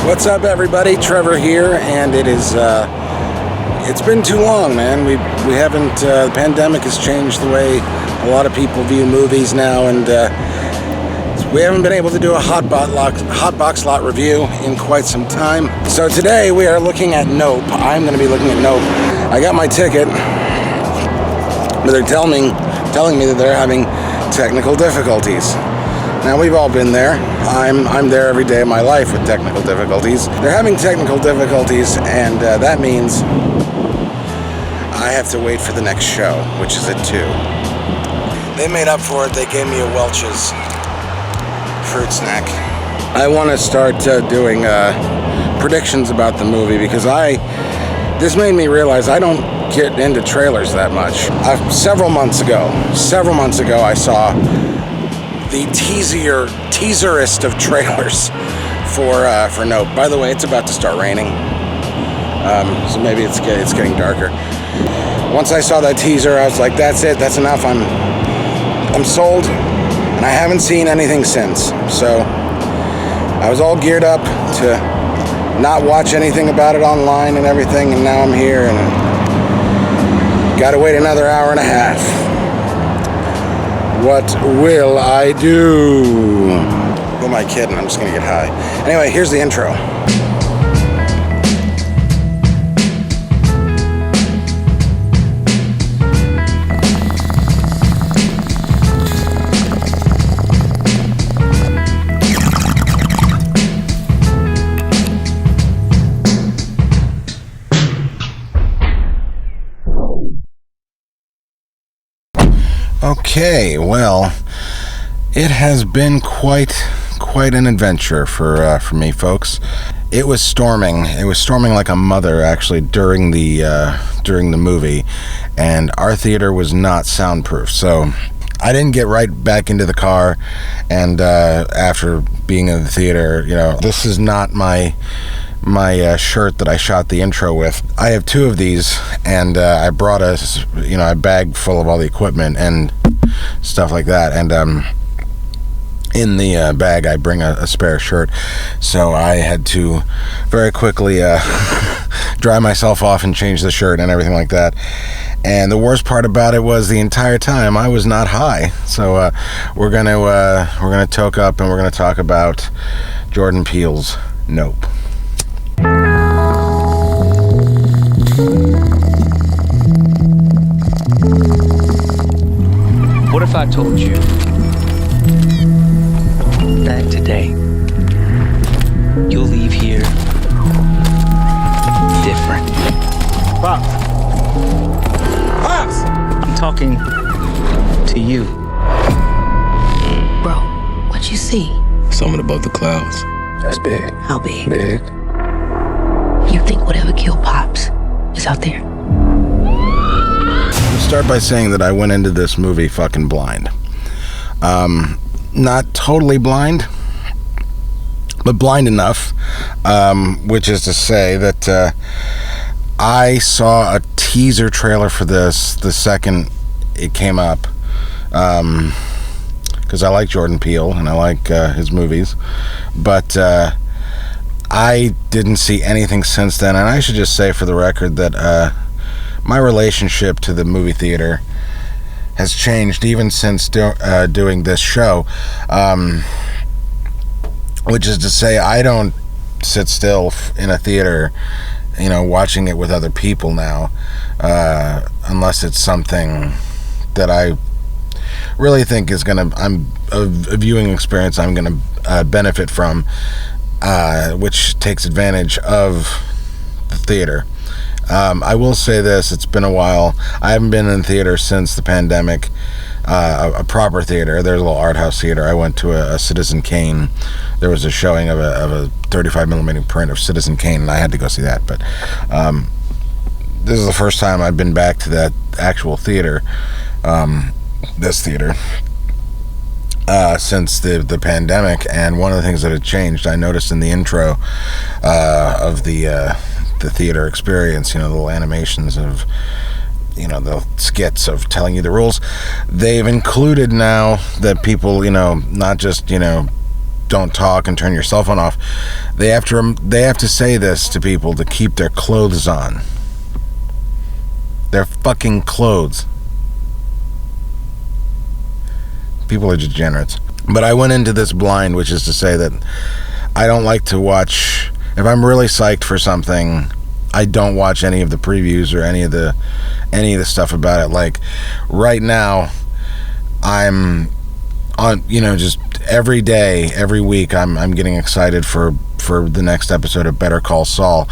What's up, everybody? Trevor here, and it's been too long, man. We haven't. The pandemic has changed the way a lot of people view movies now, and we haven't been able to do a hot box lot review in quite some time. So today we are looking at Nope. I'm going to be looking at Nope. I got my ticket, but they're telling me that they're having technical difficulties. Now, we've all been there. I'm there every day of my life with technical difficulties. They're having technical difficulties, and that means I have to wait for the next show, which is at 2. They made up for it. They gave me a Welch's fruit snack. I want to start doing predictions about the movie because this made me realize I don't get into trailers that much. Several months ago, I saw the teaserist of trailers for Nope. By the way, it's about to start raining, so maybe it's getting darker. Once I saw that teaser, I was like, that's it, that's enough. I'm sold, and I haven't seen anything since. So I was all geared up to not watch anything about it online and everything, and now I'm here and gotta wait another hour and a half. What will I do? Who am I kidding? I'm just gonna get high. Anyway, here's the intro. Okay, well, it has been quite an adventure for me, folks. It was storming. It was storming like a mother, actually, during the movie, and our theater was not soundproof. So I didn't get right back into the car, and after being in the theater, this is not my shirt that I shot the intro with. I have 2 of these, and I brought a bag full of all the equipment and stuff like that, and in the bag I bring a spare shirt, so I had to very quickly dry myself off and change the shirt and everything like that. And the worst part about it was the entire time I was not high. So we're gonna toke up and we're gonna talk about Jordan Peele's Nope. What if I told you that today you'll leave here different? Pops! Pops! I'm talking to you. Bro, what you see? Something above the clouds. That's big. How big? Big. You think whatever killed Pops is out there? I'll start by saying that I went into this movie fucking blind. Not totally blind, but blind enough, which is to say that I saw a teaser trailer for this the second it came up, because I like Jordan Peele and I like his movies, but I didn't see anything since then. And I should just say for the record that my relationship to the movie theater has changed even since doing this show, which is to say I don't sit still in a theater, watching it with other people now, unless it's something that I really think is a viewing experience I'm gonna benefit from, which takes advantage of the theater. I will say this, it's been a while. I haven't been in theater since the pandemic, a proper theater. There's a little art house theater. I went to a Citizen Kane. There was a showing of a 35mm print of Citizen Kane, and I had to go see that. But this is the first time I've been back to that actual theater, this theater, since the pandemic. And one of the things that had changed, I noticed in the intro of the theater experience, the little animations of the skits of telling you the rules, they've included now that people, not just don't talk and turn your cell phone off. They have to say this to people to keep their clothes on. Their fucking clothes. People are degenerates. But I went into this blind, which is to say that I don't like to watch. If I'm really psyched for something, I don't watch any of the previews or any of the stuff about it. Like right now, I'm on, just every day, every week, I'm getting excited for the next episode of Better Call Saul,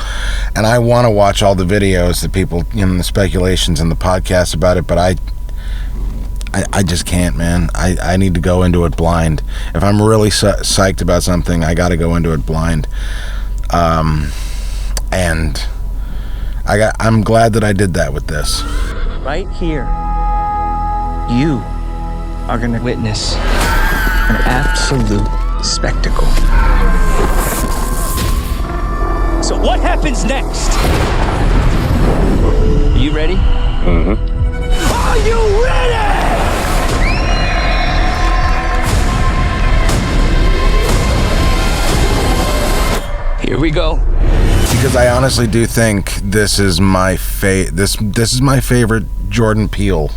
and I want to watch all the videos that people, the speculations and the podcasts about it, but I just can't, man. I need to go into it blind. If I'm really psyched about something, I got to go into it blind. And I'm glad that I did that with this. Right here, you are going to witness an absolute spectacle. So what happens next? Are you ready? Mm-hmm. Are you ready? Here we go. Because I honestly do think this is my this is my favorite Jordan Peele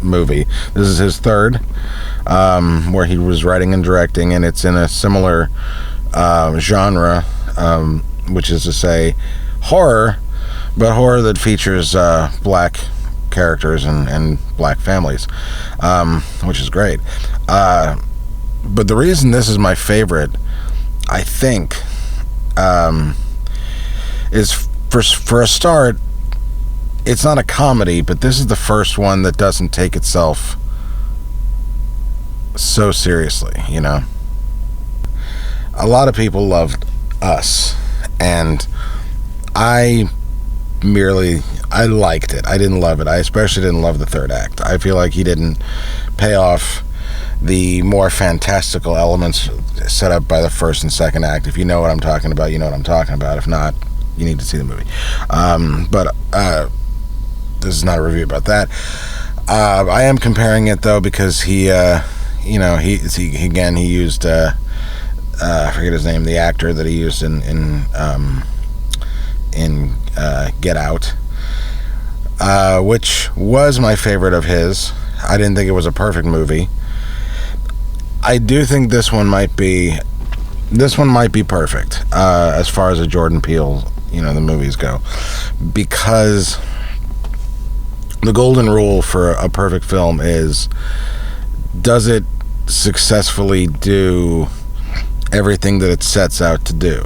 movie. This is his third, where he was writing and directing, and it's in a similar genre, which is to say horror, but horror that features black characters and black families, which is great. But the reason this is my favorite, I think, is for a start, it's not a comedy, but this is the first one that doesn't take itself so seriously, A lot of people loved Us, and I liked it. I didn't love it. I especially didn't love the third act. I feel like he didn't pay off the more fantastical elements set up by the first and second act. If you know what I'm talking about, you know what I'm talking about. If not, you need to see the movie. But this is not a review about that. I am comparing it though because he used I forget his name, the actor that he used in Get Out, which was my favorite of his. I didn't think it was a perfect movie. I do think this one might be perfect as far as a Jordan Peele, the movies go, because the golden rule for a perfect film is, does it successfully do everything that it sets out to do?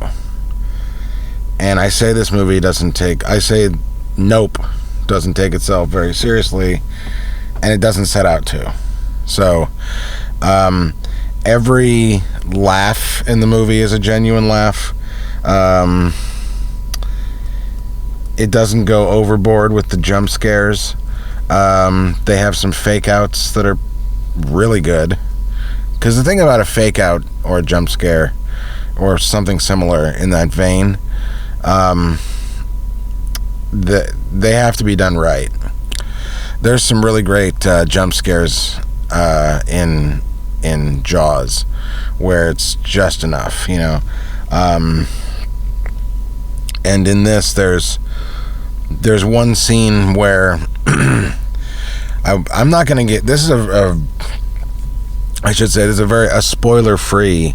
And I say this movie Nope doesn't take itself very seriously, and it doesn't set out to. So every laugh in the movie is a genuine laugh. It doesn't go overboard with the jump scares. They have some fake outs that are really good. Because the thing about a fake out or a jump scare or something similar in that vein, they have to be done right. There's some really great jump scares in Jaws where it's just enough, and in this there's one scene where I'm not going to get, this is I should say this is a spoiler-free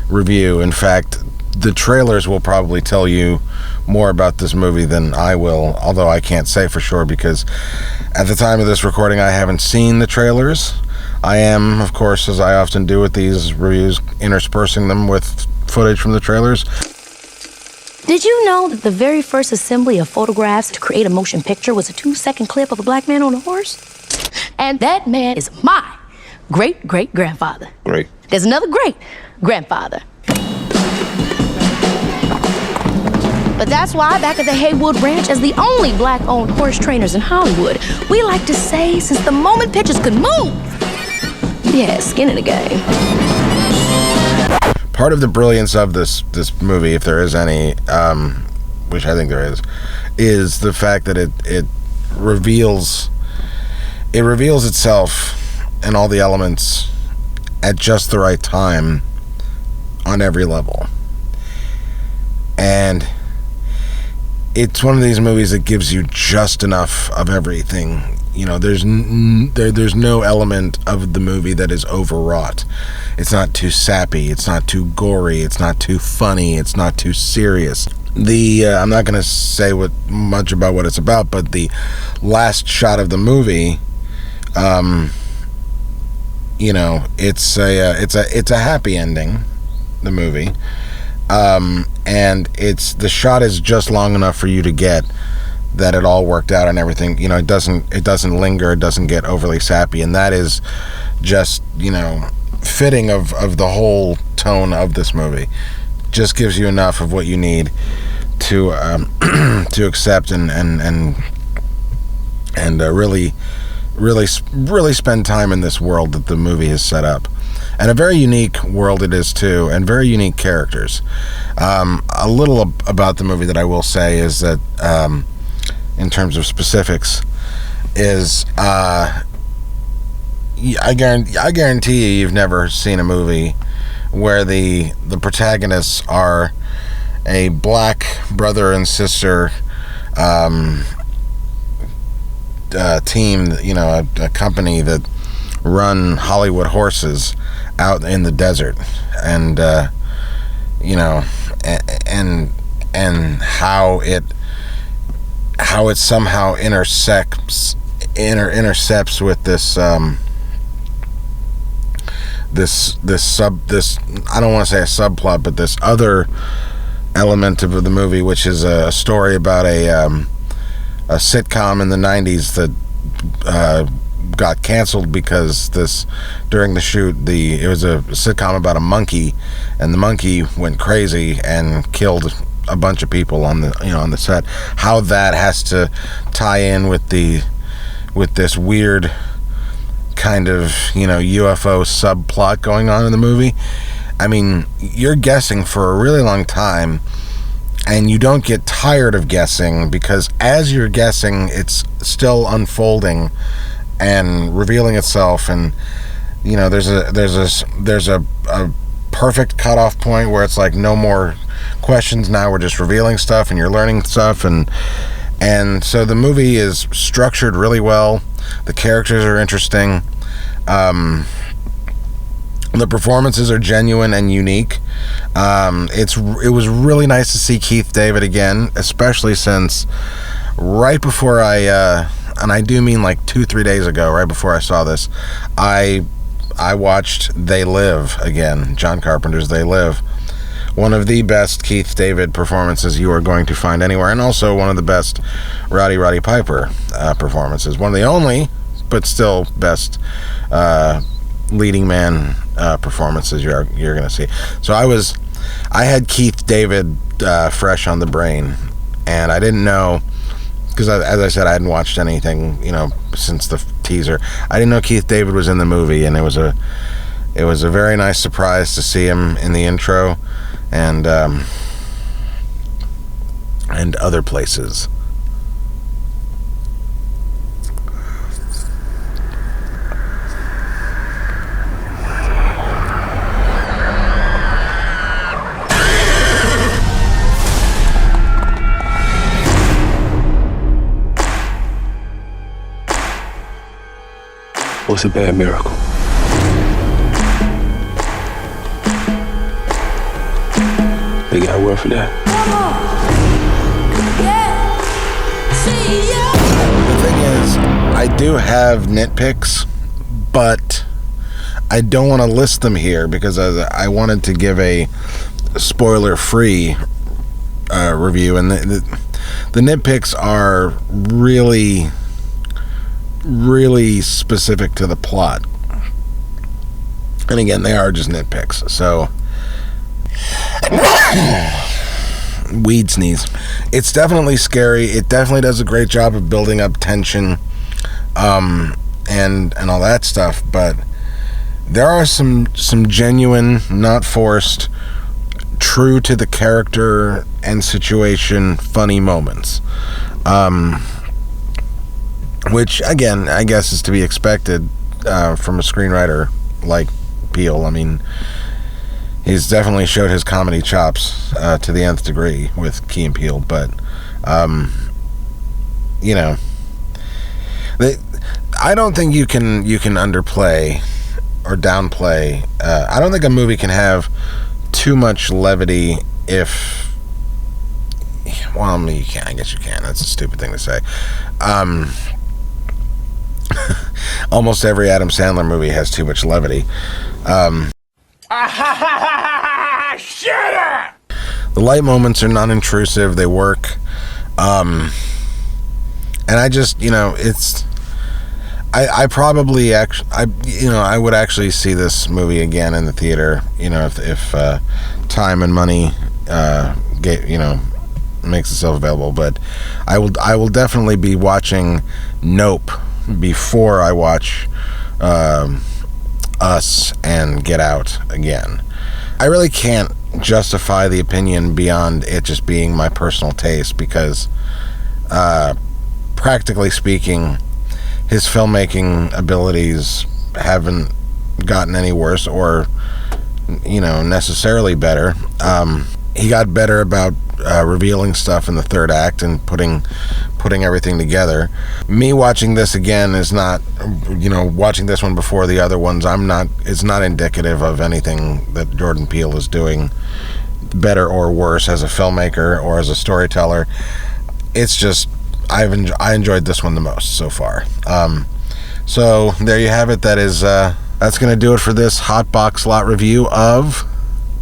review. In fact, the trailers will probably tell you more about this movie than I will, although I can't say for sure because at the time of this recording I haven't seen the trailers. I am, of course, as I often do with these reviews, interspersing them with footage from the trailers. Did you know that the very first assembly of photographs to create a motion picture was a 2-second clip of a black man on a horse? And that man is my great-great-grandfather. Great. There's another great-grandfather. But that's why back at the Haywood Ranch, as the only black-owned horse trainers in Hollywood, we like to say, since the moment pictures could move, we had skin in the game. Part of the brilliance of this movie, if there is any, which I think there is the fact that it reveals itself and all the elements at just the right time on every level. And it's one of these movies that gives you just enough of everything. You know, there's no element of the movie that is overwrought. It's not too sappy, it's not too gory, it's not too funny, it's not too serious. I'm not going to say much about what it's about, but the last shot of the movie, you know, it's a happy ending, the movie, and the shot is just long enough for you to get that it all worked out and everything. You know, it doesn't linger, it doesn't get overly sappy, and that is just, you know, fitting of the whole tone of this movie. Just gives you enough of what you need to to accept and really spend time in this world that the movie has set up. And a very unique world it is too, and very unique characters. A little about the movie that I will say is that, in terms of specifics, is I guarantee you've never seen a movie where the protagonists are a black brother and sister team, you know, a company that run Hollywood horses out in the desert, and you know, and how it somehow intercepts with this this I don't want to say a subplot, but this other element of the movie, which is a story about a sitcom in the 90s that got canceled because during the shoot, it was a sitcom about a monkey, and the monkey went crazy and killed a bunch of people on the set. How that has to tie in with this weird kind of, you know, UFO subplot going on in the movie. I mean, you're guessing for a really long time, and you don't get tired of guessing, because as you're guessing, it's still unfolding and revealing itself. And you know, there's a perfect cutoff point where it's like, no more questions now, we're just revealing stuff and you're learning stuff. And so the movie is structured really well. The characters are interesting. The performances are genuine and unique. It was really nice to see Keith David again, especially since right before and I do mean like 2-3 days ago, right before I saw this, I watched They Live again, John Carpenter's They Live. One of the best Keith David performances you are going to find anywhere, and also one of the best Roddy Piper performances. One of the only, but still best leading man performances you're going to see. So I had Keith David fresh on the brain, and I didn't know, because as I said, I hadn't watched anything, you know, since the teaser. I didn't know Keith David was in the movie, and it was a very nice surprise to see him in the intro and other places. What's a bad miracle? They got a word for that. The thing is, I do have nitpicks, but I don't want to list them here because I wanted to give a spoiler-free review, and the nitpicks are really specific to the plot. And again, they are just nitpicks. So weed sneeze. It's definitely scary. It definitely does a great job of building up tension and all that stuff, but there are some genuine, not forced, true to the character and situation funny moments. Which, again, I guess is to be expected from a screenwriter like Peele. I mean, he's definitely showed his comedy chops to the nth degree with Key and Peele, but you know, I don't think you can underplay or downplay. I don't think a movie can have too much levity if, well, I mean, you can. I guess you can. That's a stupid thing to say. Almost every Adam Sandler movie has too much levity. Shut up! The light moments are non-intrusive. They work. And I just, you know, it's... I probably actually, I would actually see this movie again in the theater, you know, if time and money, makes itself available. But I will definitely be watching Nope before I watch Us and Get Out again. I really can't justify the opinion beyond it just being my personal taste, because practically speaking, his filmmaking abilities haven't gotten any worse or, you know, necessarily better. He got better about revealing stuff in the third act and putting everything together. Me watching this again is not, you know, watching this one before the other ones, it's not indicative of anything that Jordan Peele is doing better or worse as a filmmaker or as a storyteller. It's just, I enjoyed this one the most so far. So there you have it. That's gonna do it for this hot box lot review of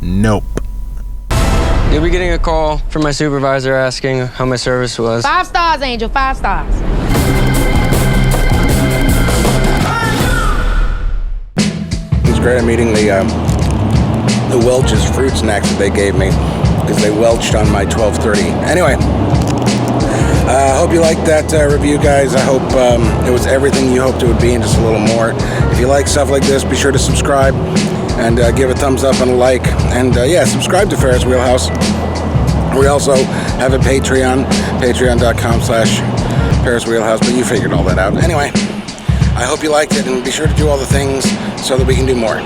Nope. You'll be getting a call from my supervisor asking how my service was. 5 stars, Angel, 5 stars. It was great meeting the Welch's fruit snacks that they gave me, because they welched on my 12:30. Anyway, I hope you liked that review, guys. I hope it was everything you hoped it would be and just a little more. If you like stuff like this, be sure to subscribe and give a thumbs up and a like. And yeah, subscribe to Ferris Wheelhouse. We also have a Patreon, patreon.com/Ferris Wheelhouse, but you figured all that out. Anyway, I hope you liked it, and be sure to do all the things so that we can do more.